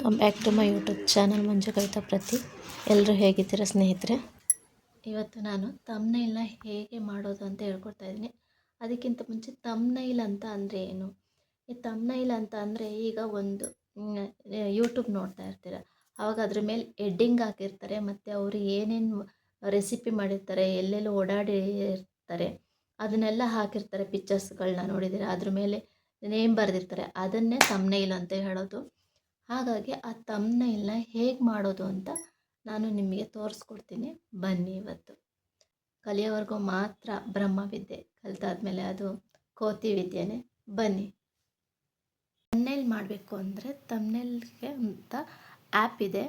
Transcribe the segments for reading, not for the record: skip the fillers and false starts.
Welcome back to my YouTube channel Manju Kavitha ಪ್ರತಿ. ಎಲ್ಲರೂ ಹೇಗಿದ್ದೀರಾ ಸ್ನೇಹಿತರೆ? ಇವತ್ತು ನಾನು ತಮ್ನೈಲ್ನ ಹೇಗೆ ಮಾಡೋದು ಅಂತ ಹೇಳ್ಕೊಡ್ತಾ ಇದ್ದೀನಿ. ಅದಕ್ಕಿಂತ ಮುಂಚೆ ತಮ್ನೈಲ್ ಅಂತ ಅಂದರೆ ಏನು? ಈ ತಮ್ನೈಲ್ ಅಂತ ಅಂದರೆ ಈಗ ಒಂದು ಯೂಟ್ಯೂಬ್ ನೋಡ್ತಾ ಇರ್ತೀರ, ಆವಾಗ ಅದ್ರ ಮೇಲೆ ಎಡ್ಡಿಂಗ್ ಹಾಕಿರ್ತಾರೆ ಮತ್ತು ಅವರು ಏನೇನು ರೆಸಿಪಿ ಮಾಡಿರ್ತಾರೆ, ಎಲ್ಲೆಲ್ಲಿ ಓಡಾಡಿರ್ತಾರೆ ಅದನ್ನೆಲ್ಲ ಹಾಕಿರ್ತಾರೆ. ಪಿಕ್ಚರ್ಸ್ಗಳನ್ನ ನೋಡಿದ್ದೀರ, ಅದ್ರ ಮೇಲೆ ನೇಮ್ ಬರೆದಿರ್ತಾರೆ. ಅದನ್ನೇ ತಮ್ನೈಲ್ ಅಂತ ಹೇಳೋದು. ಹಾಗಾಗಿ ಆ ತಮ್ನೈಲ್ನ ಹೇಗೆ ಮಾಡೋದು ಅಂತ ನಾನು ನಿಮಗೆ ತೋರಿಸ್ಕೊಡ್ತೀನಿ. ಬನ್ನಿ. ಇವತ್ತು ಕಲಿಯೋವರೆಗೂ ಮಾತ್ರ ಬ್ರಹ್ಮವಿದ್ಯೆ, ಕಲಿತಾದ್ಮೇಲೆ ಅದು ಕೋತಿ ವಿದ್ಯೆನೇ. ಬನ್ನಿ. ತಮ್ನೈಲ್ ಮಾಡಬೇಕು ಅಂದರೆ ತಮ್ನೈಲ್ಗೆ ಅಂತ ಆ್ಯಪ್ ಇದೆ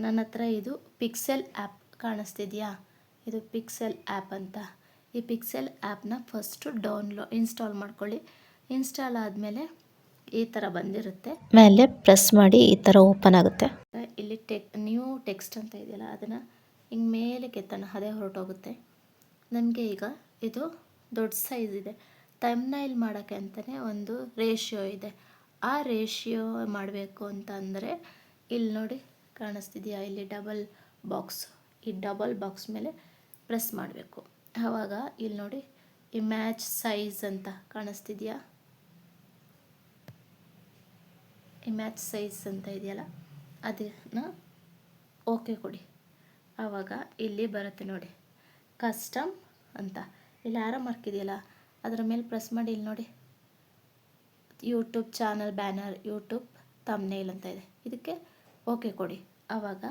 ನನ್ನ ಹತ್ರ. ಇದು ಪಿಕ್ಸೆಲ್ ಆ್ಯಪ್ ಕಾಣಿಸ್ತಿದೆಯಾ? ಇದು ಪಿಕ್ಸೆಲ್ ಆ್ಯಪ್ ಅಂತ. ಈ ಪಿಕ್ಸೆಲ್ ಆ್ಯಪ್ನ ಫಸ್ಟು ಇನ್ಸ್ಟಾಲ್ ಮಾಡ್ಕೊಳ್ಳಿ. ಇನ್ಸ್ಟಾಲ್ ಆದಮೇಲೆ ಈ ಥರ ಬಂದಿರುತ್ತೆ. ಮೇಲೆ ಪ್ರೆಸ್ ಮಾಡಿ ಈ ಥರ ಓಪನ್ ಆಗುತ್ತೆ. ಇಲ್ಲಿ ನ್ಯೂ ಟೆಕ್ಸ್ಟ್ ಅಂತ ಇದೆಯಲ್ಲ, ಅದನ್ನು ಹಿಂಗೆ ಮೇಲೆ ಕೆತ್ತೋಣ, ಅದೇ ಹೊರಟೋಗುತ್ತೆ. ನನಗೆ ಈಗ ಇದು ದೊಡ್ಡ ಸೈಜ್ ಇದೆ. ತಮ್ನೈಲ್ ಮಾಡೋಕ್ಕೆ ಅಂತಲೇ ಒಂದು ರೇಷಿಯೋ ಇದೆ. ಆ ರೇಷಿಯೋ ಮಾಡಬೇಕು ಅಂತ ಅಂದರೆ ಇಲ್ಲಿ ನೋಡಿ ಕಾಣಿಸ್ತಿದೆಯಾ? ಇಲ್ಲಿ ಡಬಲ್ ಬಾಕ್ಸ್, ಈ ಡಬಲ್ ಬಾಕ್ಸ್ ಮೇಲೆ ಪ್ರೆಸ್ ಮಾಡಬೇಕು. ಆವಾಗ ಇಲ್ಲಿ ನೋಡಿ ಮ್ಯಾಚ್ ಸೈಜ್ ಅಂತ ಕಾಣಿಸ್ತಿದೆಯಾ? ಮ್ಯಾಚ್ ಸೈಜ್ ಅಂತ ಇದೆಯಲ್ಲ, ಅದನ್ನು ಓಕೆ ಕೊಡಿ. ಆವಾಗ ಇಲ್ಲಿ ಬರುತ್ತೆ ನೋಡಿ ಕಸ್ಟಮ್ ಅಂತ. ಇಲ್ಲಿ ಆರೋ ಮಾರ್ಕ್ ಇದೆಯಲ್ಲ, ಅದರ ಮೇಲೆ ಪ್ರೆಸ್ ಮಾಡಿ. ಇಲ್ಲಿ ನೋಡಿ ಯೂಟ್ಯೂಬ್ ಚಾನಲ್ ಬ್ಯಾನರ್, ಯೂಟ್ಯೂಬ್ ತಮ್ನೈಲ್ ಅಂತ ಇದೆ. ಇದಕ್ಕೆ ಓಕೆ ಕೊಡಿ. ಆವಾಗ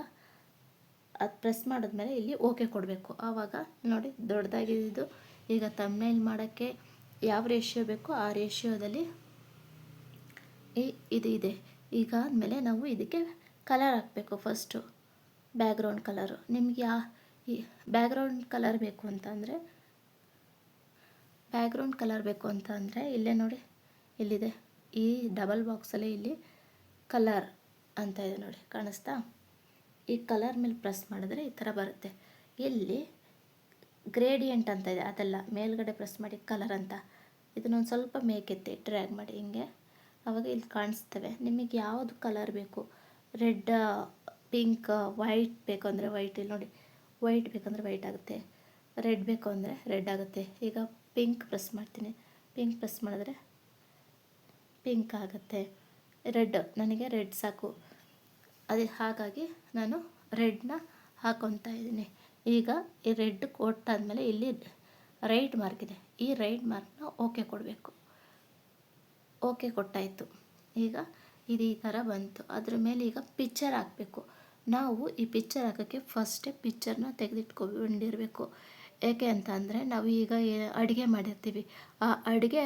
ಅದು ಪ್ರೆಸ್ ಮಾಡಿದ್ಮೇಲೆ ಇಲ್ಲಿ ಓಕೆ ಕೊಡಬೇಕು. ಆವಾಗ ನೋಡಿ ದೊಡ್ಡದಾಗಿದ್ದು. ಈಗ ತಮ್ನೈಲ್ ಮಾಡೋಕ್ಕೆ ಯಾವ ರೇಷಿಯೋ ಬೇಕೋ ಆ ರೇಷಿಯೋದಲ್ಲಿ ಇದು ಇದೆ. ಈಗ ಆದಮೇಲೆ ನಾವು ಇದಕ್ಕೆ ಕಲರ್ ಹಾಕಬೇಕು. First background colour. ನಿಮಗೆ ಈ ಬ್ಯಾಕ್ಗ್ರೌಂಡ್ ಕಲರ್ ಬೇಕು ಅಂತ ಅಂದರೆ ಇಲ್ಲೇ ನೋಡಿ, ಇಲ್ಲಿದೆ ಈ ಡಬಲ್ ಬಾಕ್ಸಲ್ಲಿ ಇಲ್ಲಿ ಕಲರ್ ಅಂತ ಇದೆ ನೋಡಿ, ಕಾಣಿಸ್ತಾ? ಈ ಕಲರ್ ಮೇಲೆ ಪ್ರೆಸ್ ಮಾಡಿದ್ರೆ ಈ ಥರ ಬರುತ್ತೆ. ಇಲ್ಲಿ ಗ್ರೇಡಿಯಂಟ್ ಅಂತ ಇದೆ, ಅದೆಲ್ಲ ಮೇಲ್ಗಡೆ ಪ್ರೆಸ್ ಮಾಡಿ ಕಲರ್ ಅಂತ. ಇದನ್ನೊಂದು ಸ್ವಲ್ಪ ಮೇಕೆತ್ತಿ ಡ್ರ್ಯಾಗ್ ಮಾಡಿ ಹಿಂಗೆ. ಆವಾಗ ಇಲ್ಲಿ ಕಾಣಿಸ್ತವೆ. ನಿಮಗೆ ಯಾವುದು ಕಲರ್ ಬೇಕು, ರೆಡ್, ಪಿಂಕ್, ವೈಟ್ ಬೇಕು ಅಂದರೆ ವೈಟ್. ಇಲ್ಲಿ ನೋಡಿ, ವೈಟ್ ಬೇಕಂದರೆ ವೈಟ್ ಆಗುತ್ತೆ, ರೆಡ್ ಬೇಕು ಅಂದರೆ ರೆಡ್ ಆಗುತ್ತೆ. ಈಗ ಪಿಂಕ್ ಪ್ರೆಸ್ ಮಾಡ್ತೀನಿ. ಪಿಂಕ್ ಪ್ರೆಸ್ ಮಾಡಿದ್ರೆ ಪಿಂಕ್ ಆಗುತ್ತೆ. ರೆಡ್, ನನಗೆ ರೆಡ್ ಸಾಕು. ಹಾಗಾಗಿ ನಾನು ರೆಡ್ನ ಹಾಕೊತಾ ಇದ್ದೀನಿ. ಈಗ ಈ ರೆಡ್ ಕೊಟ್ಟಾದಮೇಲೆ ಇಲ್ಲಿ ರೈಟ್ ಮಾರ್ಕ್ ಇದೆ. ಈ ರೈಟ್ ಮಾರ್ಕ್ನ ಓಕೆ ಕೊಡಬೇಕು. ಓಕೆ ಕೊಟ್ಟಾಯಿತು. ಈಗ ಇದು ಈ ಥರ ಬಂತು. ಅದ್ರ ಮೇಲೆ ಈಗ ಪಿಕ್ಚರ್ ಹಾಕಬೇಕು. ನಾವು ಈ ಪಿಕ್ಚರ್ ಹಾಕೋಕ್ಕೆ ಫಸ್ಟೇ ಪಿಕ್ಚರ್ನ ತೆಗೆದಿಟ್ಕೊಂಡಿರಬೇಕು. ಏಕೆ ಅಂತ ಅಂದರೆ ನಾವು ಈಗ ಅಡುಗೆ ಮಾಡಿರ್ತೀವಿ, ಆ ಅಡುಗೆ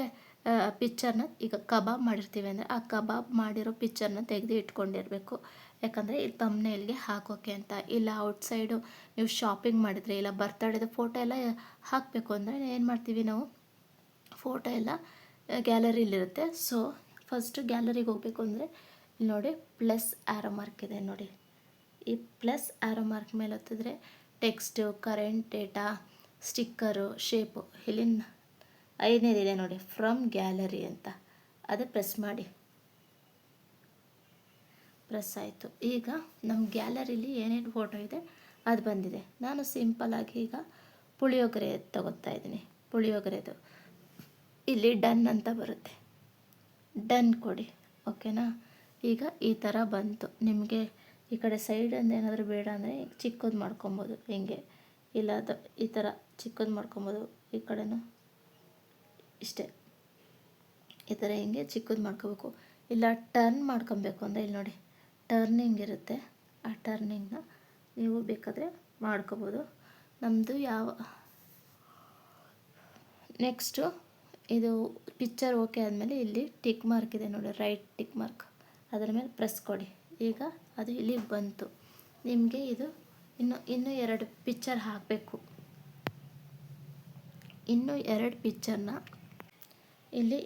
ಪಿಕ್ಚರ್ನ, ಈಗ ಕಬಾಬ್ ಮಾಡಿರ್ತೀವಿ ಅಂದರೆ ಆ ಕಬಾಬ್ ಮಾಡಿರೋ ಪಿಕ್ಚರ್ನ ತೆಗೆದು ಇಟ್ಕೊಂಡಿರಬೇಕು. ಯಾಕಂದರೆ ಈ ತಮ್ನೈಲ್ಗೆ ಹಾಕೋಕ್ಕೆ ಅಂತ. ಇಲ್ಲ ಔಟ್ಸೈಡು ನೀವು ಶಾಪಿಂಗ್ ಮಾಡಿದರೆ, ಇಲ್ಲ ಬರ್ತಡೇದು ಫೋಟೋ ಎಲ್ಲ ಹಾಕಬೇಕು ಅಂದರೆ ಏನು ಮಾಡ್ತೀವಿ ನಾವು, ಫೋಟೋ ಎಲ್ಲ ಗ್ಯಾಲರಿಲಿರುತ್ತೆ. ಸೊ ಫಸ್ಟು ಗ್ಯಾಲರಿಗೆ ಹೋಗಬೇಕು ಅಂದರೆ ಇಲ್ಲಿ ನೋಡಿ ಪ್ಲಸ್ ಆ್ಯರೋ ಮಾರ್ಕ್ ಇದೆ ನೋಡಿ. ಈ ಪ್ಲಸ್ ಆ್ಯರೋ ಮಾರ್ಕ್ ಮೇಲೆ ಹೊತ್ತಿದ್ರೆ text, current data, sticker, shape, ಇಲ್ಲಿನ 5ನೇದಿದೆ ನೋಡಿ ಫ್ರಮ್ ಗ್ಯಾಲರಿ ಅಂತ. ಅದು ಪ್ರೆಸ್ ಮಾಡಿ. ಪ್ರೆಸ್ ಆಯಿತು. ಈಗ ನಮ್ಮ ಗ್ಯಾಲರಿಲಿ ಏನೇನು ಫೋಟೋ ಇದೆ ಅದು ಬಂದಿದೆ. ನಾನು ಸಿಂಪಲ್ಲಾಗಿ ಈಗ ಪುಳಿಯೋಗರೆ ತಗೋತಾ ಇದ್ದೀನಿ. ಪುಳಿಯೋಗರೆದು ಇಲ್ಲಿ ಡನ್ ಅಂತ ಬರುತ್ತೆ, ಡನ್ ಕೊಡಿ. ಓಕೆನಾ? ಈಗ ಈ ಥರ ಬಂತು. ನಿಮಗೆ ಈ ಕಡೆ ಸೈಡಂದು ಏನಾದರೂ ಬೇಡ ಅಂದರೆ ಚಿಕ್ಕದು ಮಾಡ್ಕೊಬೋದು ಹಿಂಗೆ, ಇಲ್ಲ ಅದು ಈ ಥರ ಚಿಕ್ಕದು ಮಾಡ್ಕೊಬೋದು. ಈ ಕಡೆನೂ ಇಷ್ಟೇ, ಈ ಥರ ಹಿಂಗೆ ಚಿಕ್ಕದು ಮಾಡ್ಕೋಬೇಕು. ಇಲ್ಲ ಟರ್ನ್ ಮಾಡ್ಕೊಬೇಕು ಅಂದರೆ ಇಲ್ಲಿ ನೋಡಿ ಟರ್ನಿಂಗ್ ಇರುತ್ತೆ. ಆ ಟರ್ನಿಂಗ್ನ ನೀವು ಬೇಕಾದರೆ ಮಾಡ್ಕೋಬೋದು. ನಮ್ಮದು ನೆಕ್ಸ್ಟು ಇದು ಪಿಕ್ಚರ್ ಓಕೆ ಆದಮೇಲೆ ಇಲ್ಲಿ ಟಿಕ್ ಮಾರ್ಕ್ ಇದೆ ನೋಡಿ, ರೈಟ್ ಟಿಕ್ ಮಾರ್ಕ್, ಅದರ ಮೇಲೆ ಪ್ರೆಸ್ ಕೊಡಿ. ಈಗ ಅದು ಇಲ್ಲಿ ಬಂತು. ನಿಮಗೆ ಇದು ಇನ್ನೂ 2 ಪಿಕ್ಚರ್ ಹಾಕಬೇಕು. ಇನ್ನೂ 2 ಪಿಕ್ಚರ್ನ ಇಲ್ಲಿ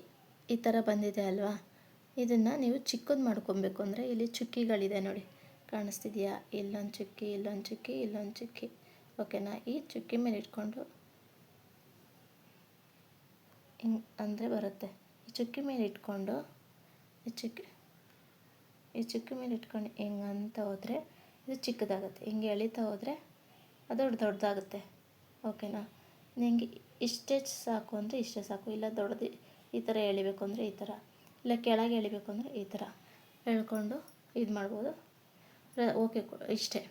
ಈ ಥರ ಬಂದಿದೆ ಅಲ್ವಾ, ಇದನ್ನು ನೀವು ಚಿಕ್ಕದು ಮಾಡ್ಕೊಬೇಕು ಅಂದರೆ ಇಲ್ಲಿ ಚುಕ್ಕಿಗಳಿದೆ ನೋಡಿ, ಕಾಣಿಸ್ತಿದೆಯಾ? ಇಲ್ಲೊಂದು ಚುಕ್ಕಿ, ಇಲ್ಲೊಂದು ಚುಕ್ಕಿ, ಇಲ್ಲೊಂದು ಚುಕ್ಕಿ. ಓಕೆನಾ? ಈ ಚುಕ್ಕಿ ಮೇಲೆ ಇಟ್ಕೊಂಡು ಹಿಂಗೆ ಅಂದರೆ ಬರುತ್ತೆ. ಈ ಚುಕ್ಕಿ ಮೇಲೆ ಇಟ್ಕೊಂಡು ಈ ಚುಕ್ಕಿ ಈ ಚಿಕ್ಕ ಮೇಲೆ ಇಟ್ಕೊಂಡು ಹಿಂಗಂತ ಹೋದರೆ ಇದು ಚಿಕ್ಕದಾಗುತ್ತೆ, ಹಿಂಗೆ ಎಳಿತಾ ಹೋದರೆ ಅದು ದೊಡ್ಡದಾಗುತ್ತೆ. ಓಕೆನಾ? ನಿಮಗೆ ಇಷ್ಟೇ ಸಾಕು ಅಂದರೆ ಇಷ್ಟೇ ಸಾಕು, ಇಲ್ಲ ದೊಡ್ಡದು ಈ ಥರ ಎಳಿಬೇಕು ಅಂದರೆ ಈ ಥರ, ಇಲ್ಲ ಕೆಳಗೆ ಎಳಿಬೇಕು ಅಂದರೆ ಈ ಥರ ಎಳ್ಕೊಂಡು ಇದು ಮಾಡ್ಬೋದು. ಓಕೆ ಇಷ್ಟೇ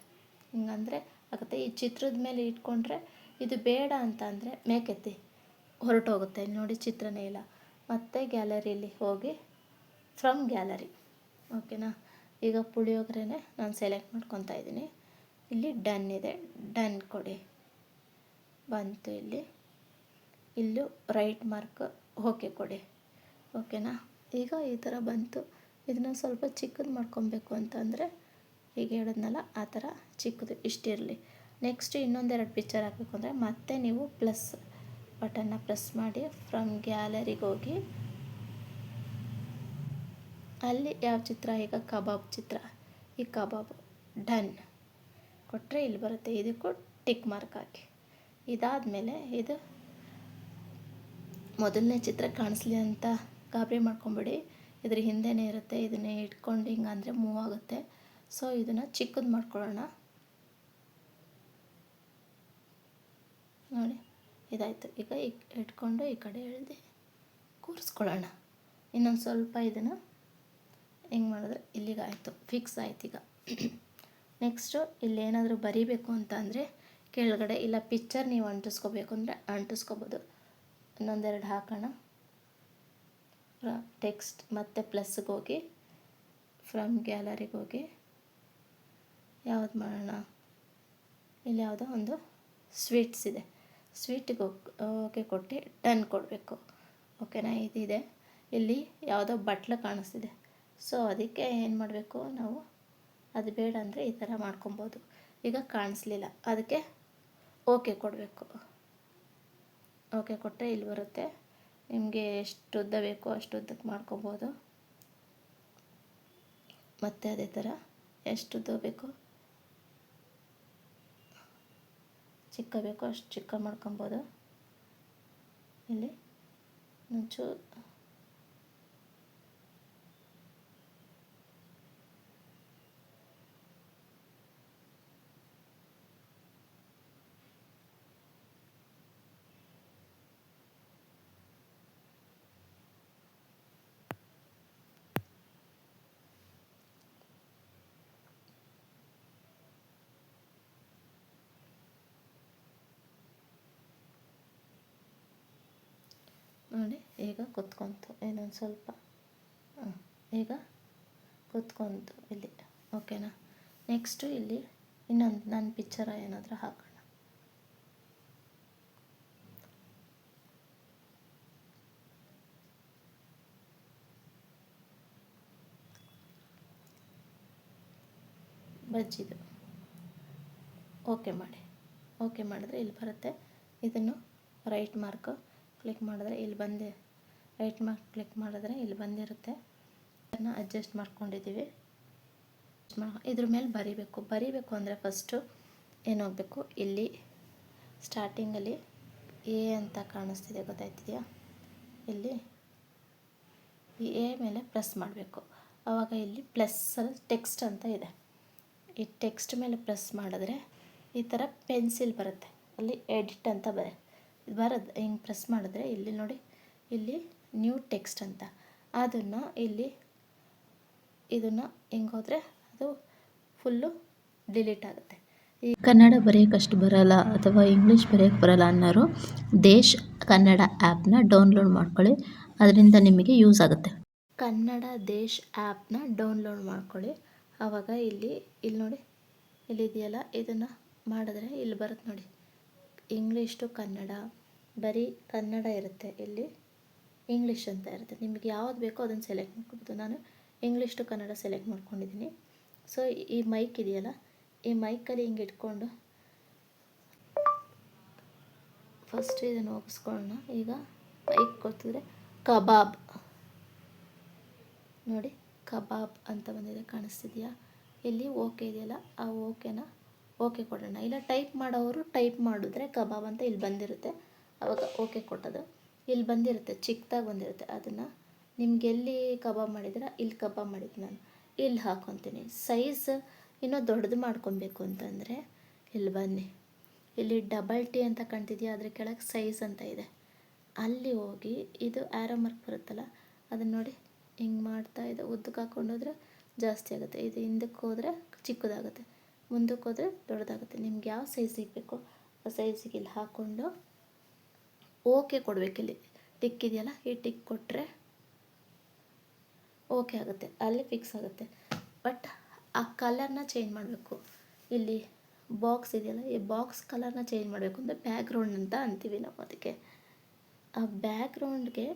ಹಿಂಗಂದರೆ ಆಗುತ್ತೆ. ಈ ಚಿತ್ರದ ಮೇಲೆ ಇಟ್ಕೊಂಡ್ರೆ ಇದು ಬೇಡ ಅಂತ ಅಂದರೆ ಮೇಕೆತ್ತಿ ಹೊರಟೋಗುತ್ತೆ. ಇಲ್ಲಿ ನೋಡಿ ಚಿತ್ರನೇ ಇಲ್ಲ. ಮತ್ತು ಗ್ಯಾಲರಿಲಿ ಹೋಗಿ ಫ್ರಮ್ ಗ್ಯಾಲರಿ. ಓಕೆನಾ? ಈಗ ಪುಳಿಯೋಗರೆನೇ ನಾನು ಸೆಲೆಕ್ಟ್ ಮಾಡ್ಕೊತಾ ಇದ್ದೀನಿ. ಇಲ್ಲಿ ಡನ್ ಇದೆ, ಡನ್ ಕೊಡಿ. ಬಂತು ಇಲ್ಲೂ ರೈಟ್ ಮಾರ್ಕ್ ಓಕೆ ಕೊಡಿ. ಓಕೆನಾ? ಈಗ ಈ ಥರ ಬಂತು. ಇದನ್ನು ಸ್ವಲ್ಪ ಚಿಕ್ಕದು ಮಾಡ್ಕೊಬೇಕು ಅಂತಂದರೆ ಈಗ ಹೇಳಿದ್ನಲ್ಲ ಆ ಥರ ಚಿಕ್ಕದು ಇಷ್ಟಿರಲಿ. ನೆಕ್ಸ್ಟ್ ಇನ್ನೊಂದೆರಡು ಪಿಕ್ಚರ್ ಹಾಕಬೇಕು ಅಂದರೆ ಮತ್ತೆ ನೀವು ಪ್ಲಸ್ ಬಟನ್ನ ಪ್ರೆಸ್ ಮಾಡಿ ಫ್ರಮ್ ಗ್ಯಾಲರಿಗೆ ಹೋಗಿ ಅಲ್ಲಿ ಯಾವ ಚಿತ್ರ, ಈಗ ಕಬಾಬ್ ಚಿತ್ರ, ಈ ಕಬಾಬ್ ಡನ್ ಕೊಟ್ಟರೆ ಇಲ್ಲಿ ಬರುತ್ತೆ. ಇದಕ್ಕೂ ಟಿಕ್ ಮಾರ್ಕ್ ಹಾಕಿ. ಇದಾದಮೇಲೆ ಇದು ಮೊದಲನೇ ಚಿತ್ರ ಕಾಣಿಸ್ಲಿ ಅಂತ ಗಾಬರಿ ಮಾಡ್ಕೊಂಬಿಡಿ, ಇದ್ರ ಹಿಂದೆನೇ ಇರುತ್ತೆ. ಇದನ್ನೇ ಇಟ್ಕೊಂಡು ಹಿಂಗೆ ಅಂದರೆ ಮೂವ್ ಆಗುತ್ತೆ. ಸೊ ಇದನ್ನು ಚಿಕ್ಕದು ಮಾಡ್ಕೊಳ್ಳೋಣ. ನೋಡಿ ಇದಾಯಿತು. ಈಗ ಇಟ್ಕೊಂಡು ಈ ಕಡೆ ಎಳೆದು ಕೂರಿಸ್ಕೊಳ್ಳೋಣ. ಇನ್ನೊಂದು ಸ್ವಲ್ಪ ಇದನ್ನು ಹಿಂಗೆ ಮಾಡಿದ್ರೆ ಇಲ್ಲಿಗಾಯಿತು, ಫಿಕ್ಸ್ ಆಯ್ತು. ಈಗ ನೆಕ್ಸ್ಟು ಇಲ್ಲೇನಾದರೂ ಬರೀಬೇಕು ಅಂತ ಅಂದರೆ ಕೆಳಗಡೆ, ಇಲ್ಲ ಪಿಕ್ಚರ್ ನೀವು ಅಂಟಿಸ್ಕೋಬೇಕು ಅಂದರೆ ಅಂಟಿಸ್ಕೋಬೋದು. ಇನ್ನೊಂದೆರಡು ಹಾಕೋಣ. ಟೆಕ್ಸ್ಟ್ ಮತ್ತು ಪ್ಲಸ್ಗೆ ಹೋಗಿ ಫ್ರಮ್ ಗ್ಯಾಲರಿಗೆ ಹೋಗಿ ಯಾವ್ದು ಮಾಡೋಣ, ಇಲ್ಲಿ ಯಾವುದೋ ಒಂದು ಸ್ವೀಟ್ಸ್ ಇದೆ, ಸ್ವೀಟಿಗೆ ಓಕೆ ಕೊಟ್ಟು ಡನ್ ಕೊಡಬೇಕು. ಓಕೆನಾ? ಇದಿದೆ. ಇಲ್ಲಿ ಯಾವುದೋ ಬಟ್ಲು ಕಾಣಿಸ್ತಿದೆ. ಸೊ ಅದಕ್ಕೆ ಏನು ಮಾಡಬೇಕು ನಾವು, ಅದು ಬೇಡ ಅಂದರೆ ಈ ಥರ ಮಾಡ್ಕೊಬೋದು. ಈಗ ಕಾಣಿಸ್ಲಿಲ್ಲ, ಅದಕ್ಕೆ ಓಕೆ ಕೊಡಬೇಕು. ಓಕೆ ಕೊಟ್ಟರೆ ಇಲ್ಲಿ ಬರುತ್ತೆ. ನಿಮಗೆ ಎಷ್ಟು ಉದ್ದ ಬೇಕೋ ಅಷ್ಟು ಉದ್ದಕ್ಕೆ ಮಾಡ್ಕೊಬೋದು. ಮತ್ತು ಅದೇ ಥರ ಎಷ್ಟು ಉದ್ದ ಬೇಕೋ, ಚಿಕ್ಕ ಬೇಕೋ ಅಷ್ಟು ಚಿಕ್ಕ ಮಾಡ್ಕೊಬೋದು. ಇಲ್ಲಿ ಮುಂಚು ನೋಡಿ ಈಗ ಕುತ್ಕೊಂತು. ಇನ್ನೊಂದು ಸ್ವಲ್ಪ ಈಗ ಕುತ್ಕೊಂತು ಇಲ್ಲಿ. ಓಕೆನಾ? ನೆಕ್ಸ್ಟು ಇಲ್ಲಿ ಇನ್ನೊಂದು ನನ್ನ ಪಿಕ್ಚರ ಏನಾದರೂ ಹಾಕೋಣ. ಬಜ್ಜಿದು ಓಕೆ ಮಾಡಿ. ಓಕೆ ಮಾಡಿದ್ರೆ ಇಲ್ಲಿ ಬರುತ್ತೆ. ಇದನ್ನು ರೈಟ್ ಮಾರ್ಕ್ ಕ್ಲಿಕ್ ಮಾಡಿದ್ರೆ ಇಲ್ಲಿ ಬಂದೆ, ರೈಟ್ ಮಾರ್ಕ್ ಕ್ಲಿಕ್ ಮಾಡಿದ್ರೆ ಇಲ್ಲಿ ಬಂದಿರುತ್ತೆ. ಅದನ್ನು ಅಡ್ಜಸ್ಟ್ ಮಾಡ್ಕೊಂಡಿದ್ದೀವಿ. ಇದ್ರ ಮೇಲೆ ಬರೀಬೇಕು ಅಂದರೆ ಫಸ್ಟು ಏನಾಗಬೇಕು, ಇಲ್ಲಿ ಸ್ಟಾರ್ಟಿಂಗಲ್ಲಿ ಎ ಅಂತ ಕಾಣಿಸ್ತಿದೆ, ಗೊತ್ತಾಯ್ತಿದೆಯಾ? ಇಲ್ಲಿ ಈ ಎ ಮೇಲೆ ಪ್ರೆಸ್ ಮಾಡಬೇಕು. ಆವಾಗ ಇಲ್ಲಿ ಪ್ಲಸ್ ಟೆಕ್ಸ್ಟ್ ಅಂತ ಇದೆ. ಈ ಟೆಕ್ಸ್ಟ್ ಮೇಲೆ ಪ್ರೆಸ್ ಮಾಡಿದ್ರೆ ಈ ಥರ ಪೆನ್ಸಿಲ್ ಬರುತ್ತೆ, ಅಲ್ಲಿ ಎಡಿಟ್ ಅಂತ ಬರೋದು ಹಿಂಗೆ ಪ್ರೆಸ್ ಮಾಡಿದ್ರೆ ಇಲ್ಲಿ ನೋಡಿ, ಇಲ್ಲಿ ನ್ಯೂ ಟೆಕ್ಸ್ಟ್ ಅಂತ, ಅದನ್ನು ಇಲ್ಲಿ ಇದನ್ನು ಹಿಂಗೆ ಹೋದರೆ ಅದು ಫುಲ್ಲು ಡಿಲೀಟ್ ಆಗುತ್ತೆ. ಈ ಕನ್ನಡ ಬರೆಯೋಕ್ಕಷ್ಟು ಬರೋಲ್ಲ ಅಥವಾ ಇಂಗ್ಲೀಷ್ ಬರೆಯೋಕ್ಕೆ ಬರೋಲ್ಲ ಅನ್ನೋರು ದೇಶ್ ಕನ್ನಡ ಆ್ಯಪ್ನ ಡೌನ್ಲೋಡ್ ಮಾಡ್ಕೊಳ್ಳಿ, ಅದರಿಂದ ನಿಮಗೆ ಯೂಸ್ ಆಗುತ್ತೆ. ಕನ್ನಡ ದೇಶ್ ಆ್ಯಪ್ನ ಡೌನ್ಲೋಡ್ ಮಾಡ್ಕೊಳ್ಳಿ. ಆವಾಗ ಇಲ್ಲಿ ನೋಡಿ, ಇಲ್ಲಿದೆಯಲ್ಲ, ಇದನ್ನು ಮಾಡಿದ್ರೆ ಇಲ್ಲಿ ಬರುತ್ತೆ ನೋಡಿ, ಇಂಗ್ಲೀಷ್ ಟು ಕನ್ನಡ, ಬರೀ ಕನ್ನಡ ಇರುತ್ತೆ, ಇಲ್ಲಿ ಇಂಗ್ಲೀಷ್ ಅಂತ ಇರುತ್ತೆ. ನಿಮಗೆ ಯಾವ್ದು ಬೇಕೋ ಅದನ್ನು ಸೆಲೆಕ್ಟ್ ಮಾಡ್ಕೊಬೋದು. ನಾನು ಇಂಗ್ಲೀಷ್ ಟು ಕನ್ನಡ ಸೆಲೆಕ್ಟ್ ಮಾಡ್ಕೊಂಡಿದ್ದೀನಿ. ಸೊ ಈ ಮೈಕ್ ಇದೆಯಲ್ಲ, ಈ ಮೈಕಲ್ಲಿ ಹಿಂಗೆ ಇಟ್ಕೊಂಡು ಫಸ್ಟ್ ಇದನ್ನು ಹೋಗಿಸ್ಕೊಳ್ಳೋಣ. ಈಗ ಮೈಕ್ ಕೊಟ್ಟಿದ್ರೆ ಕಬಾಬ್ ನೋಡಿ, ಕಬಾಬ್ ಅಂತ ಬಂದಿದೆ, ಕಾಣಿಸ್ತಿದೆಯಾ? ಇಲ್ಲಿ ಓಕೆ ಇದೆಯಲ್ಲ, ಆ ಓಕೆನ ಓಕೆ ಕೊಡೋಣ. ಇಲ್ಲ ಟೈಪ್ ಮಾಡೋರು ಟೈಪ್ ಮಾಡಿದ್ರೆ ಕಬಾಬ್ ಅಂತ ಇಲ್ಲಿ ಬಂದಿರುತ್ತೆ, ಆವಾಗ ಓಕೆ ಕೊಟ್ಟದು. ಇಲ್ಲಿ ಬಂದಿರುತ್ತೆ, ಚಿಕ್ಕದಾಗಿ ಬಂದಿರುತ್ತೆ. ಅದನ್ನು ನಿಮ್ಗೆ ಎಲ್ಲಿ ಕಬಾಬ್ ಮಾಡಿದ್ರೆ ಇಲ್ಲಿ ಕಬಾಬ್ ಮಾಡಿದ್ದು ನಾನು. ಇಲ್ಲಿ ಹಾಕ್ಕೊತೀನಿ. ಸೈಜ್ ಇನ್ನೂ ದೊಡ್ಡದು ಮಾಡ್ಕೊಬೇಕು ಅಂತಂದರೆ ಇಲ್ಲಿ ಬನ್ನಿ, ಇಲ್ಲಿ ಡಬಲ್ ಟಿ ಅಂತ ಕಾಣ್ತಿದೆಯಾ, ಅದ್ರ ಕೆಳಗೆ ಸೈಜ್ ಅಂತ ಇದೆ, ಅಲ್ಲಿ ಹೋಗಿ ಇದು ಆ್ಯರೋ ಮಾರ್ಕ್ ಬರುತ್ತಲ್ಲ ಅದನ್ನು ನೋಡಿ ಹಿಂಗೆ ಮಾಡ್ತಾ ಇದೆ, ಉದ್ದಕ್ಕೆ ಹಾಕ್ಕೊಂಡೋದ್ರೆ ಜಾಸ್ತಿ ಆಗುತ್ತೆ, ಇದು ಹಿಂದಕ್ಕೆ ಹೋದರೆ ಚಿಕ್ಕದಾಗುತ್ತೆ, ಮುಂದಕ್ಕೆ ಹೋದರೆ ದೊಡ್ಡದಾಗುತ್ತೆ. ನಿಮ್ಗೆ ಯಾವ ಸೈಜ್ ಸಿಗಬೇಕು ಆ ಸೈಜಿಗೆ ಇಲ್ಲಿ ಹಾಕ್ಕೊಂಡು ಓಕೆ ಕೊಡಬೇಕು. ಇಲ್ಲಿ ಟಿಕ್ ಇದೆಯಲ್ಲ, ಈ ಟಿಕ್ ಕೊಟ್ಟರೆ ಓಕೆ ಆಗುತ್ತೆ, ಅಲ್ಲಿ ಫಿಕ್ಸ್ ಆಗುತ್ತೆ. ಬಟ್ ಆ ಕಲರ್ನ ಚೇಂಜ್ ಮಾಡಬೇಕು. ಇಲ್ಲಿ ಬಾಕ್ಸ್ ಇದೆಯಲ್ಲ, ಈ ಬಾಕ್ಸ್ ಕಲರ್ನ ಚೇಂಜ್ ಮಾಡಬೇಕು ಅಂದರೆ ಬ್ಯಾಕ್ಗ್ರೌಂಡ್ ಅಂತ ಅಂತೀವಿ ನಾವು. ಅದಕ್ಕೆ ಆ ಬ್ಯಾಕ್ಗ್ರೌಂಡ್ಗೆ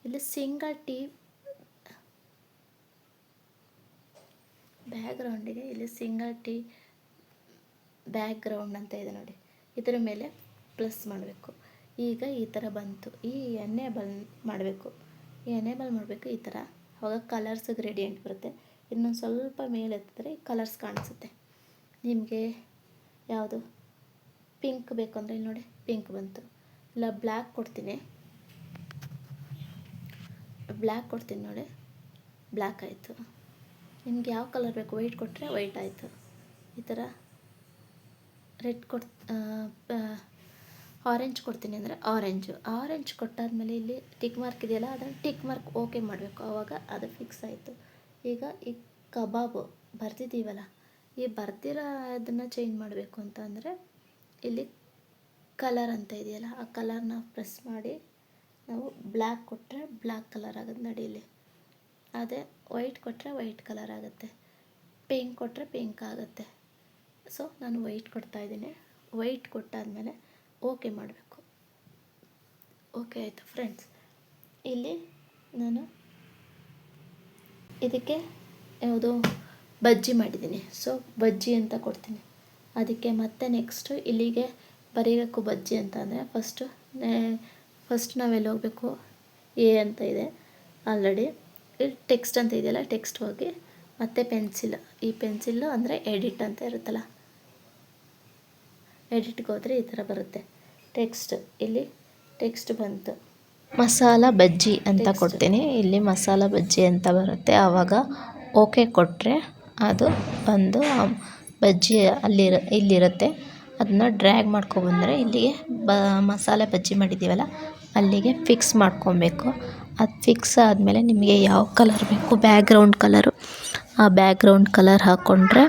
ಇಲ್ಲಿ ಸಿಂಗಲ್ ಟಿ, ಬ್ಯಾಕ್ಗ್ರೌಂಡಿಗೆ ಇಲ್ಲಿ ಸಿಂಗಲ್ ಟಿ ಬ್ಯಾಕ್ಗ್ರೌಂಡ್ ಅಂತ ಇದೆ ನೋಡಿ, ಇದರ ಮೇಲೆ ಪ್ಲಸ್ ಮಾಡಬೇಕು. ಈಗ ಈ ಥರ ಬಂತು, ಈ ಎನೇಬಲ್ ಮಾಡಬೇಕು, ಈ ಥರ. ಆವಾಗ ಕಲರ್ಸ್ ಗ್ರೇಡಿಯಂಟ್ ಬರುತ್ತೆ. ಇನ್ನೊಂದು ಸ್ವಲ್ಪ ಮೇಲೆ ಎತ್ತಿದ್ರೆ ಕಲರ್ಸ್ ಕಾಣಿಸುತ್ತೆ. ನಿಮಗೆ ಯಾವುದು ಪಿಂಕ್ ಬೇಕು ಅಂದರೆ ಇಲ್ಲಿ ನೋಡಿ ಪಿಂಕ್ ಬಂತು. ಇಲ್ಲ ಬ್ಲ್ಯಾಕ್ ಕೊಡ್ತೀನಿ ನೋಡಿ, ಬ್ಲ್ಯಾಕ್ ಆಯಿತು. ನಿಮ್ಗೆ ಯಾವ ಕಲರ್ ಬೇಕು, ವೈಟ್ ಕೊಟ್ಟರೆ ವೈಟ್ ಆಯಿತು. ಈ ಥರ ರೆಡ್ ಆರೆಂಜ್ ಕೊಡ್ತೀನಿ ಅಂದರೆ ಆರೆಂಜ್ ಕೊಟ್ಟಾದಮೇಲೆ ಇಲ್ಲಿ ಟಿಕ್ ಮಾರ್ಕ್ ಇದೆಯಲ್ಲ, ಅದನ್ನು ಟಿಕ್ ಮಾರ್ಕ್ ಓಕೆ ಮಾಡಬೇಕು, ಆವಾಗ ಅದು ಫಿಕ್ಸ್ ಆಯಿತು. ಈಗ ಈ ಕಬಾಬು ಬರ್ದಿದ್ದೀವಲ್ಲ, ಈ ಬರ್ದಿರೋ ಅದನ್ನು ಚೇಂಜ್ ಮಾಡಬೇಕು ಅಂತ ಅಂದರೆ ಇಲ್ಲಿ ಕಲರ್ ಅಂತ ಇದೆಯಲ್ಲ, ಆ ಕಲರ್ನ ಪ್ರೆಸ್ ಮಾಡಿ ನಾವು ಬ್ಲ್ಯಾಕ್ ಕೊಟ್ಟರೆ ಬ್ಲ್ಯಾಕ್ ಕಲರ್ ಆಗುತ್ತೆ ನೋಡಿ ಇಲ್ಲಿ. ಅದೇ ವೈಟ್ ಕೊಟ್ಟರೆ ವೈಟ್ ಕಲರ್ ಆಗುತ್ತೆ, ಪಿಂಕ್ ಕೊಟ್ಟರೆ ಪಿಂಕ್ ಆಗುತ್ತೆ. ಸೊ ನಾನು ವೈಟ್ ಕೊಡ್ತಾಯಿದ್ದೀನಿ. ವೈಟ್ ಕೊಟ್ಟಾದಮೇಲೆ ಓಕೆ ಮಾಡಬೇಕು. ಓಕೆ ಆಯಿತು ಫ್ರೆಂಡ್ಸ್. ಇಲ್ಲಿ ನಾನು ಇದಕ್ಕೆ ಯಾವುದು ಬಜ್ಜಿ ಮಾಡಿದ್ದೀನಿ, ಸೊ ಬಜ್ಜಿ ಅಂತ ಕೊಡ್ತೀನಿ. ಅದಕ್ಕೆ ಮತ್ತೆ ನೆಕ್ಸ್ಟು ಇಲ್ಲಿಗೆ ಬರೀಬೇಕು ಬಜ್ಜಿ ಅಂತ ಅಂದರೆ ಫಸ್ಟ್ ನಾವೆಲ್ಲಿ ಹೋಗಬೇಕು, ಎ ಅಂತ ಇದೆ ಆಲ್ರೆಡಿ, ಇಲ್ಲಿ ಟೆಕ್ಸ್ಟ್ ಅಂತ ಇದೆಯಲ್ಲ, ಟೆಕ್ಸ್ಟ್ ಹೋಗಿ ಮತ್ತೆ ಪೆನ್ಸಿಲ್, ಈ ಪೆನ್ಸಿಲ್ಲು ಅಂದರೆ ಎಡಿಟ್ ಅಂತ ಇರುತ್ತಲ್ಲ, ಎಡಿಟ್ಗೆ ಹೋದರೆ ಈ ಥರ ಬರುತ್ತೆ ಟೆಕ್ಸ್ಟ್. ಇಲ್ಲಿ ಟೆಕ್ಸ್ಟ್ ಬಂತು, ಮಸಾಲ ಬಜ್ಜಿ ಅಂತ ಕೊಡ್ತೀನಿ. ಇಲ್ಲಿ ಮಸಾಲ ಬಜ್ಜಿ ಅಂತ ಬರುತ್ತೆ. ಆವಾಗ ಓಕೆ ಕೊಟ್ಟರೆ ಅದು ಬಂದು ಬಜ್ಜಿ ಇಲ್ಲಿರುತ್ತೆ. ಅದನ್ನ ಡ್ರ್ಯಾಗ್ ಮಾಡ್ಕೊಬಂದರೆ ಇಲ್ಲಿಗೆ ಮಸಾಲೆ ಬಜ್ಜಿ ಮಾಡಿದ್ದೀವಲ್ಲ ಅಲ್ಲಿಗೆ ಫಿಕ್ಸ್ ಮಾಡ್ಕೊಬೇಕು. ಅದು ಫಿಕ್ಸ್ ಆದಮೇಲೆ ನಿಮಗೆ ಯಾವ ಕಲರ್ ಬೇಕು ಬ್ಯಾಕ್ಗ್ರೌಂಡ್ ಕಲರು, ಆ ಬ್ಯಾಕ್ಗ್ರೌಂಡ್ ಕಲರ್ ಹಾಕ್ಕೊಂಡ್ರೆ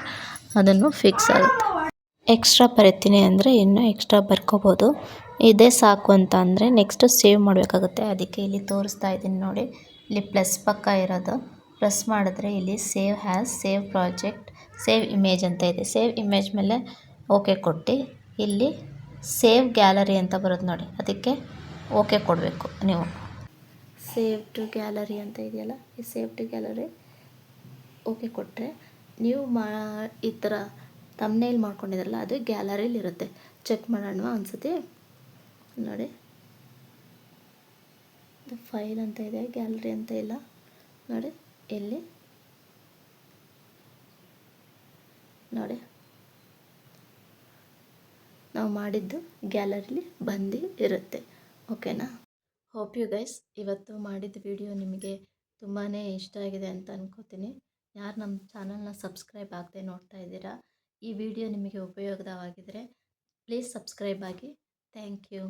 ಅದನ್ನು ಫಿಕ್ಸ್ ಆಗುತ್ತೆ. ಎಕ್ಸ್ಟ್ರಾ ಬರಿತೀನಿ ಅಂದರೆ ಇನ್ನೂ ಎಕ್ಸ್ಟ್ರಾ ಬರ್ಕೋಬೋದು. ಇದೇ ಸಾಕು ಅಂತ ಅಂದರೆ ನೆಕ್ಸ್ಟು ಸೇವ್ ಮಾಡಬೇಕಾಗುತ್ತೆ. ಅದಕ್ಕೆ ಇಲ್ಲಿ ತೋರಿಸ್ತಾ ಇದ್ದೀನಿ ನೋಡಿ, ಇಲ್ಲಿ ಪ್ಲಸ್ ಪಕ್ಕ ಇರೋದು ಪ್ರೆಸ್ ಮಾಡಿದ್ರೆ ಇಲ್ಲಿ save has, save project, save image ಅಂತ ಇದೆ. ಸೇವ್ ಇಮೇಜ್ ಮೇಲೆ ಓಕೆ ಕೊಟ್ಟು ಇಲ್ಲಿ ಸೇವ್ ಗ್ಯಾಲರಿ ಅಂತ ಬರುತ್ತೆ ನೋಡಿ, ಅದಕ್ಕೆ ಓಕೆ ಕೊಡಬೇಕು ನೀವು. ಸೇವ್ ಟು ಗ್ಯಾಲರಿ ಅಂತ ಇದೆಯಲ್ಲ, ಈ ಸೇವ್ ಟು ಗ್ಯಾಲರಿ ಓಕೆ ಕೊಟ್ಟರೆ ನೀವು ಈ ಥರ ತಮ್ನೇಲ್ ಮಾಡ್ಕೊಂಡಿದ್ರಲ್ಲ ಅದು ಗ್ಯಾಲರಿಲಿ ಇರುತ್ತೆ. ಚೆಕ್ ಮಾಡೋಣ ಅನ್ಸುತ್ತೆ ನೋಡಿ, ಫೈಲ್ ಅಂತ ಇದೆ, ಗ್ಯಾಲರಿ ಅಂತ ಇಲ್ಲ ನೋಡಿ. ಇಲ್ಲಿ ನೋಡಿ ನಾವು ಮಾಡಿದ್ದು ಗ್ಯಾಲರಿಲಿ ಬಂದು ಇರುತ್ತೆ. ಓಕೆನಾ? ಹೋಪ್ ಯು ಗೈಸ್ ಇವತ್ತು ಮಾಡಿದ ವಿಡಿಯೋ ನಿಮಗೆ ತುಂಬಾ ಇಷ್ಟ ಆಗಿದೆ ಅಂತ ಅನ್ಕೋತೀನಿ. ಯಾರು ನಮ್ಮ ಚಾನಲ್ನ ಸಬ್ಸ್ಕ್ರೈಬ್ ಆಗದೆ ನೋಡ್ತಾ ಇದ್ದೀರಾ, ಈ ವಿಡಿಯೋ ನಿಮಗೆ ಉಪಯೋಗವಾಗಿದ್ದರೆ ಪ್ಲೀಸ್ ಸಬ್ಸ್ಕ್ರೈಬ್ ಆಗಿ. Thank you.